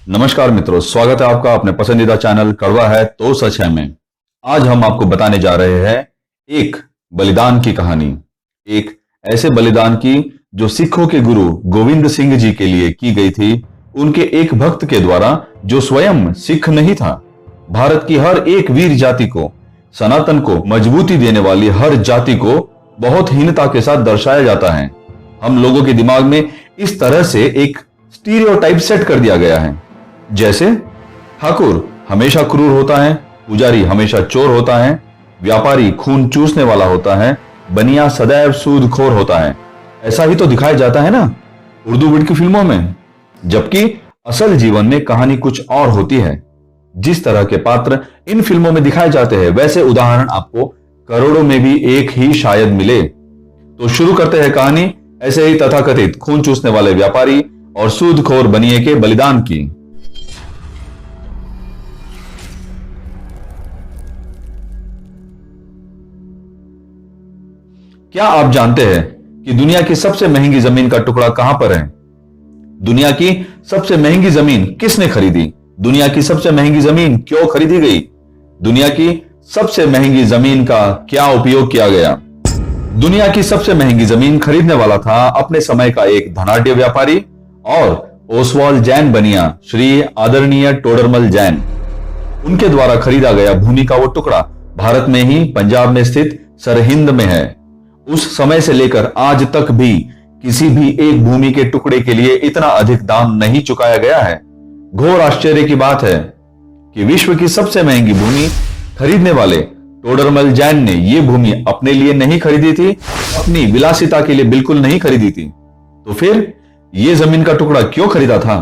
नमस्कार मित्रों, स्वागत है आपका अपने पसंदीदा चैनल कड़वा है तो सच है में। आज हम आपको बताने जा रहे हैं एक बलिदान की कहानी, एक ऐसे बलिदान की जो सिखों के गुरु गोविंद सिंह जी के लिए की गई थी, उनके एक भक्त के द्वारा जो स्वयं सिख नहीं था। भारत की हर एक वीर जाति को, सनातन को मजबूती देने वाली हर जाति को बहुत हीनता के साथ दर्शाया जाता है। हम लोगों के दिमाग में इस तरह से एक स्टीरियोटाइप सेट कर दिया गया है, जैसे ठाकुर हमेशा क्रूर होता है, पुजारी हमेशा चोर होता है, व्यापारी खून चूसने वाला होता है, बनिया सदैव सूदखोर होता है। ऐसा ही तो दिखाया जाता है ना उर्दू विड की फिल्मों में, जबकि असल जीवन में कहानी कुछ और होती है। जिस तरह के पात्र इन फिल्मों में दिखाए जाते हैं, वैसे उदाहरण आपको करोड़ों में भी एक ही शायद मिले। तो शुरू करते हैं कहानी ऐसे ही तथाकथित खून चूसने वाले व्यापारी और सूदखोर बनिए के बलिदान की। क्या आप जानते हैं कि दुनिया की सबसे महंगी जमीन का टुकड़ा कहां पर है? दुनिया की सबसे महंगी जमीन किसने खरीदी? दुनिया की सबसे महंगी जमीन क्यों खरीदी गई? दुनिया की सबसे महंगी जमीन का क्या उपयोग किया गया? दुनिया की सबसे महंगी जमीन खरीदने वाला था अपने समय का एक धनाढ्य व्यापारी और ओसवाल जैन बनिया, श्री आदरणीय टोडरमल जैन। उनके द्वारा खरीदा गया भूमि का वो टुकड़ा भारत में ही पंजाब में स्थित सरहिंद में है। उस समय से लेकर आज तक भी किसी भी एक भूमि के टुकड़े के लिए इतना अधिक दाम नहीं चुकाया गया है। घोर आश्चर्य की बात है कि विश्व की सबसे महंगी भूमि खरीदने वाले टोडरमल जैन ने यह भूमि अपने लिए नहीं खरीदी थी, अपनी विलासिता के लिए बिल्कुल नहीं खरीदी थी। तो फिर यह जमीन का टुकड़ा क्यों खरीदा था?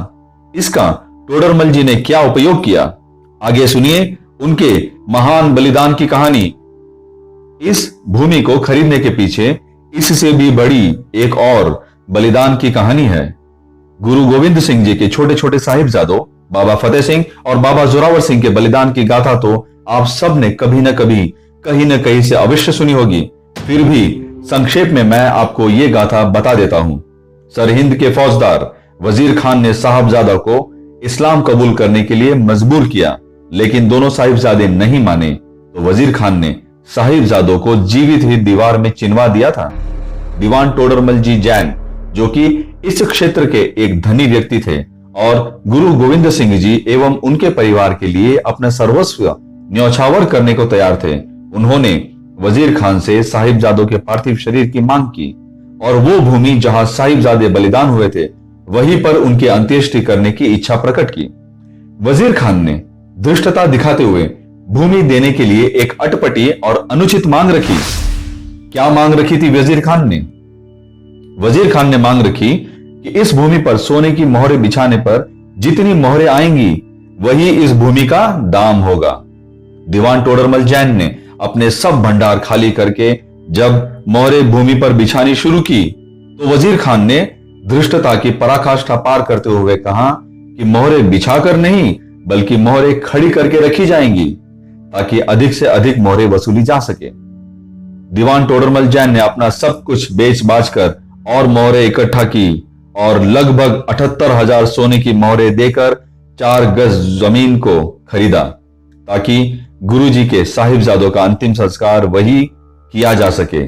इसका टोडरमल जी ने क्या उपयोग किया? आगे सुनिए उनके महान बलिदान की कहानी। इस भूमि को खरीदने के पीछे इससे भी बड़ी एक और बलिदान की कहानी है। गुरु गोविंद सिंह जी के छोटे छोटे साहिबजादों बाबा फतेह सिंह और बाबा जोरावर सिंह के बलिदान की गाथा तो आप सब ने कभी न कभी कहीं न कहीं से अवश्य सुनी होगी। फिर भी संक्षेप में मैं आपको ये गाथा बता देता हूं। सरहिंद के फौजदार वजीर खान ने साहबजादा को इस्लाम कबूल करने के लिए मजबूर किया, लेकिन दोनों साहिबजादे नहीं माने तो वजीर खान ने साहिबजादों को जीवित ही दीवार में चिनवा दिया था। दीवान टोडरमल जी जैन, जो कि इस क्षेत्र के एक धनी व्यक्ति थे और गुरु गोविंद सिंह जी एवं उनके परिवार के लिए अपना सर्वस्व न्यौछावर करने को तैयार थे, उन्होंने वजीर खान से साहिबजादों के पार्थिव शरीर की मांग की और वो भूमि जहां साहिबजादे बलिदान हुए थे वहीं पर उनकी अंत्येष्टि करने की इच्छा प्रकट की। वजीर खान ने धृष्टता दिखाते हुए भूमि देने के लिए एक अटपटी और अनुचित मांग रखी। क्या मांग रखी थी वजीर खान ने? वजीर खान ने मांग रखी कि इस भूमि पर सोने की मोहरें बिछाने पर जितनी मोहरें आएंगी वही इस भूमि का दाम होगा। दीवान टोडरमल जैन ने अपने सब भंडार खाली करके जब मोहरें भूमि पर बिछानी शुरू की तो वजीर खान ने धृष्टता की पराकाष्ठा पार करते हुए कहा कि मोहरें बिछाकर नहीं बल्कि मोहरें खड़ी करके रखी जाएंगी ताकि अधिक से अधिक मोहरें वसूली जा सके। दीवान टोडरमल जैन ने अपना सब कुछ बेच बाच कर और मोहरें इकट्ठा की और लगभग 78,000 सोने की मोहरें देकर 4 गज जमीन को खरीदा ताकि गुरुजी के साहिबजादों का अंतिम संस्कार वही किया जा सके।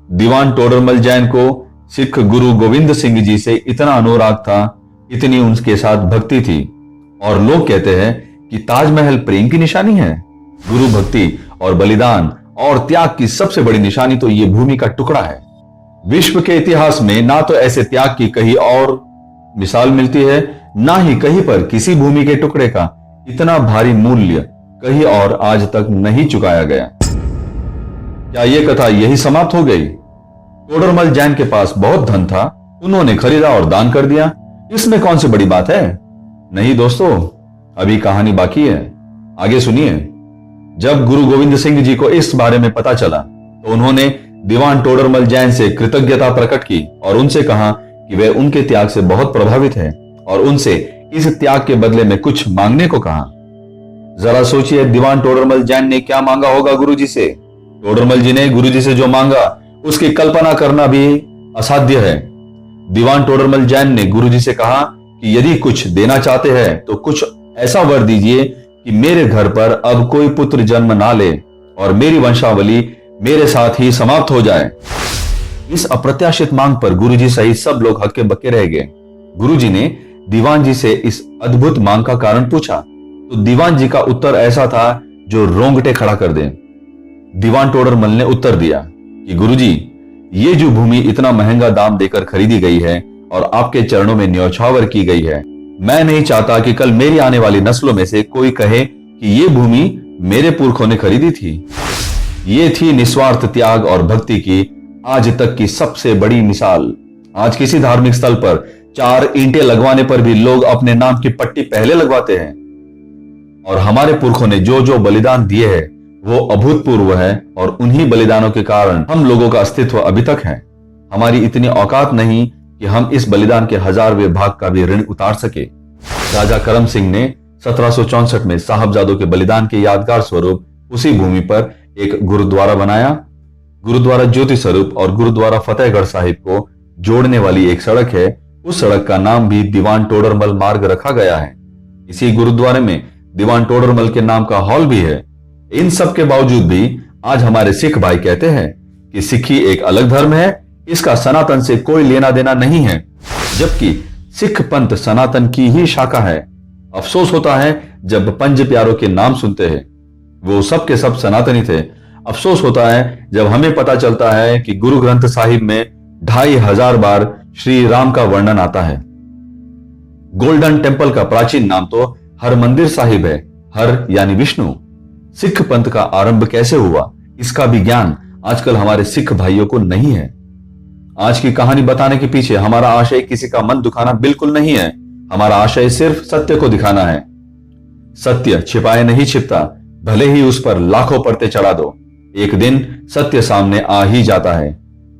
दीवान टोडरमल जैन को सिख गुरु गोविंद सिंह जी से इतना अनुराग था, इतनी उनके साथ भक्ति थी, और लोग कहते हैं कि ताजमहल प्रेम की निशानी है। गुरु भक्ति और बलिदान और त्याग की सबसे बड़ी निशानी तो ये भूमि का टुकड़ा है। विश्व के इतिहास में ना तो ऐसे त्याग की कहीं और मिसाल मिलती है, ना ही कहीं पर किसी भूमि के टुकड़े का इतना भारी मूल्य कहीं और आज तक नहीं चुकाया गया। क्या यह कथा यही समाप्त हो गई? टोडरमल जैन के पास बहुत धन था, उन्होंने खरीदा और दान कर दिया, इसमें कौन सी बड़ी बात है? नहीं दोस्तों, अभी कहानी बाकी है, आगे सुनिए। जब गुरु गोविंद सिंह जी को इस बारे में पता चला तो उन्होंने दीवान टोडरमल जैन से कृतज्ञता प्रकट की और उनसे कहा कि वे उनके त्याग से बहुत प्रभावित हैं और उनसे इस त्याग के बदले में कुछ मांगने को कहा। जरा सोचिए दीवान टोडरमल जैन ने क्या मांगा होगा गुरुजी से। टोडरमल जी ने गुरुजी से जो मांगा उसकी कल्पना करना भी असाध्य है। दीवान टोडरमल जैन ने गुरुजी से कहा कि यदि कुछ देना चाहते हैं तो कुछ ऐसा वर दीजिए कि मेरे घर पर अब कोई पुत्र जन्म ना ले और मेरी वंशावली मेरे साथ ही समाप्त हो जाए। इस अप्रत्याशित मांग पर गुरुजी सहित सब लोग हक्के बक्के रह गए। गुरुजी ने दीवान जी से इस अद्भुत मांग का कारण पूछा तो दीवान जी का उत्तर ऐसा था जो रोंगटे खड़ा कर दे। दीवान टोडरमल ने उत्तर दिया कि गुरुजी, ये जो भूमि इतना महंगा दाम देकर खरीदी गई है और आपके चरणों में न्यौछावर की गई है, मैं नहीं चाहता कि कल मेरी आने वाली नस्लों में से कोई कहे कि ये भूमि मेरे पुरखों ने खरीदी थी। ये थी निस्वार्थ त्याग और भक्ति की आज तक की सबसे बड़ी मिसाल। आज किसी धार्मिक स्थल पर 4 ईंटें लगवाने पर भी लोग अपने नाम की पट्टी पहले लगवाते हैं। और हमारे पुरखों ने जो जो बलिदान दिए हैं वो अभूतपूर्व है और उन्हीं बलिदानों के कारण हम लोगों का अस्तित्व अभी तक है। हमारी इतनी औकात नहीं कि हम इस बलिदान के 1000वें भाग का भी ऋण उतार सके। राजा करम सिंह ने 1764 में साहबजादों के बलिदान के यादगार स्वरूप उसी भूमि पर एक गुरुद्वारा बनाया। गुरुद्वारा ज्योति स्वरूप और गुरुद्वारा फतेहगढ़ साहिब को जोड़ने वाली एक सड़क है। उस सड़क का नाम भी दीवान टोडरमल मार्ग रखा गया है। इसी गुरुद्वारे में दीवान टोडरमल के नाम का हॉल भी है। इन सब के बावजूद भी आज हमारे सिख भाई कहते हैं कि सिखी एक अलग धर्म है, इसका सनातन से कोई लेना देना नहीं है, जबकि सिख पंथ सनातन की ही शाखा है। अफसोस होता है जब पंज प्यारों के नाम सुनते हैं, वो सब के सब सनातनी थे। अफसोस होता है जब हमें पता चलता है कि गुरु ग्रंथ साहिब में 2500 बार श्री राम का वर्णन आता है। गोल्डन टेम्पल का प्राचीन नाम तो हरमंदिर साहिब है। हर यानी विष्णु। सिख पंथ का आरंभ कैसे हुआ, इसका भी ज्ञान आजकल हमारे सिख भाइयों को नहीं है। आज की कहानी बताने के पीछे हमारा आशय किसी का मन दुखाना बिल्कुल नहीं है। हमारा आशय सिर्फ सत्य को दिखाना है। सत्य छिपाए नहीं छिपता, भले ही उस पर लाखों पर्दे चढ़ा दो, एक दिन सत्य सामने आ ही जाता है।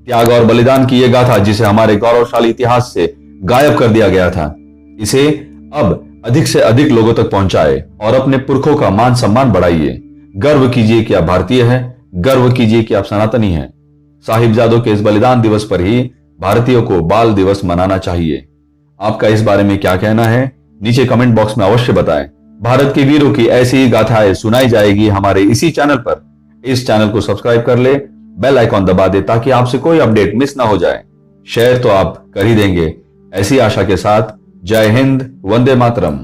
त्याग और बलिदान की यह गाथा जिसे हमारे गौरवशाली इतिहास से गायब कर दिया गया था, इसे अब अधिक से अधिक लोगों तक पहुंचाए और अपने पुरखों का मान सम्मान बढ़ाइए। गर्व कीजिए कि आप भारतीय हैं, गर्व कीजिए कि आप सनातनी हैं। साहिबजादों के इस बलिदान दिवस पर ही भारतीयों को बाल दिवस मनाना चाहिए। आपका इस बारे में क्या कहना है, नीचे कमेंट बॉक्स में अवश्य बताएं। भारत के वीरों की ऐसी ही गाथाएं सुनाई जाएगी हमारे इसी चैनल पर। इस चैनल को सब्सक्राइब कर ले, बेल आइकॉन दबा दे ताकि आपसे कोई अपडेट मिस ना हो जाए। शेयर तो आप कर ही देंगे। ऐसी आशा के साथ जय हिंद, वंदे मातरम।